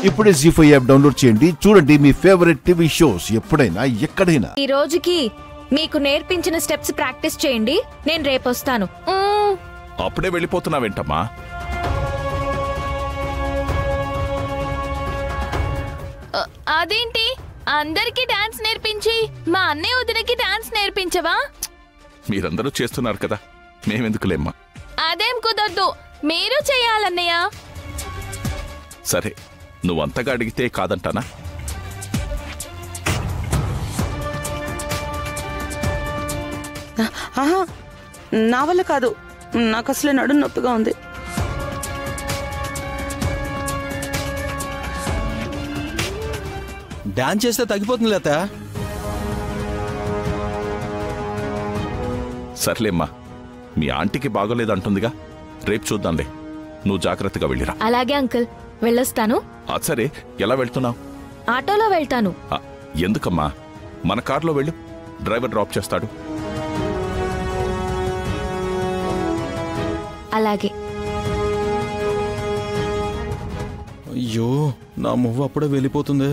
ఇప్పుడే జీ5 app download చేయండి. చూడండి మీ ఫేవరెట్ టీవీ షోస్ ఎప్పుడైనా ఎక్కడైనా. ఈ రోజుకి మీకు నేర్పించిన స్టెప్స్ ప్రాక్టీస్ చేయండి. నేను రేపు వస్తాను. అప్పుడే వెళ్ళిపోతున్నావేంటమ్మా? అదేంటి అందరికి డాన్స్ నేర్పించి మా అన్నయ్య వదినకి డాన్స్ నేర్పించవా? మీరందరూ చేస్తున్నారు కదా, మేమెందుకులేమ్మా. అదేం కుదరదు, మీరు చెయ్యాలన్నయ్య. సరే, నువ్వంతగా అడిగితే కాదంటానా? నా వల్ల కాదు, నాకు అసలే నడుం నొప్పిగా ఉంది. డాన్స్ చేస్తే తగ్గిపోతుంది లేత. సర్లేమ్మా, మీ ఆంటీకి బాగోలేదంటుందిగా, రేపు చూద్దాంలే. నువ్వు జాగ్రత్తగా వెళ్ళిరా. అలాగే అంకుల్, వెళ్ళొస్తాను. సరే, ఎలా వెళ్తున్నావు? ఆటోలో వెళ్తాను. ఎందుకమ్మా, మన కార్లో వెళ్ళు, డ్రైవర్ డ్రాప్ చేస్తాడు. అలాగే. అయ్యో, నా మువ్వ అప్పుడే వెళ్ళిపోతుంది.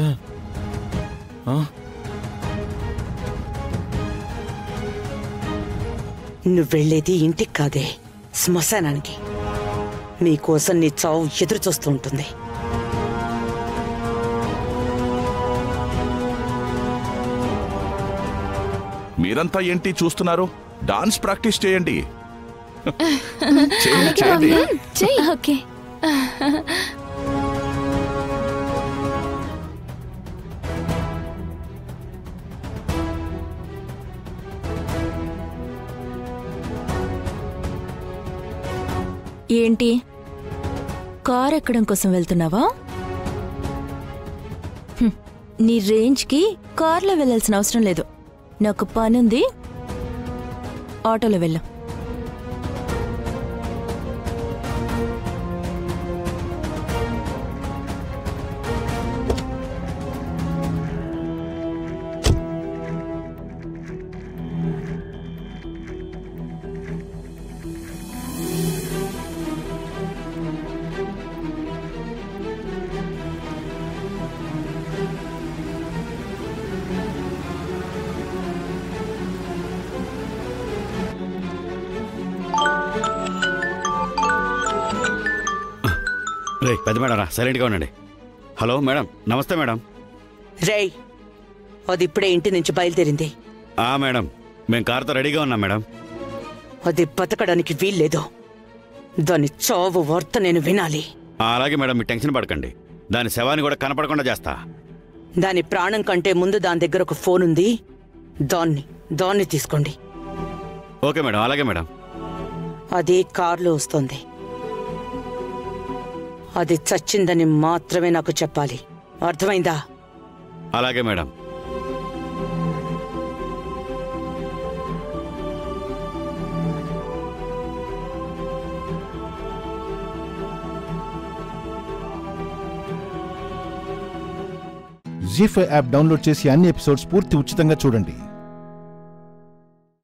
నువ్వు వెళ్ళేది ఇంటికి కాదే, శ్మశానానికి. నీకోసం నీ చావు ఎదురు చూస్తూ ఉంటుంది. మీరంతా ఏంటి చూస్తున్నారు? డాన్స్ ప్రాక్టీస్ చేయండి. చేయండి. ఓకే. ఏంటి, కార్ ఎక్కడం కోసం వెళ్తున్నావా? నీ రేంజ్కి కార్లో వెళ్ళాల్సిన అవసరం లేదు. నాకు పనుంది, ఆటోలో వెళ్ళు. రే పెద్ద మేడం రా, సైలెంట్గా ఉండండి. హలో మేడం, నమస్తే మేడం. రేయ్, అది ఇప్పుడే ఇంటి నుంచి బయలుదేరింది. మేడం, మేము కార్తో రెడీగా ఉన్నాం మేడం. అది బతకడానికి వీల్లేదు. దాని చావు వార్త నేను వినాలి. అలాగే మేడం, మీరు టెన్షన్ పడకండి. దాని శవాన్ని కూడా కనపడకుండా చేస్తా. దాని ప్రాణం కంటే ముందు దాని దగ్గర ఒక ఫోన్ ఉంది, దాన్ని తీసుకోండి. ఓకే మేడం, అలాగే మేడం. అది కారులో వస్తుంది. అది చచ్చిందని మాత్రమే నాకు చెప్పాలి, అర్థమైందా? అలాగే మేడం. జీ5 యాప్ డౌన్లోడ్ చేసి అన్ని ఎపిసోడ్స్ పూర్తి ఉచితంగా చూడండి.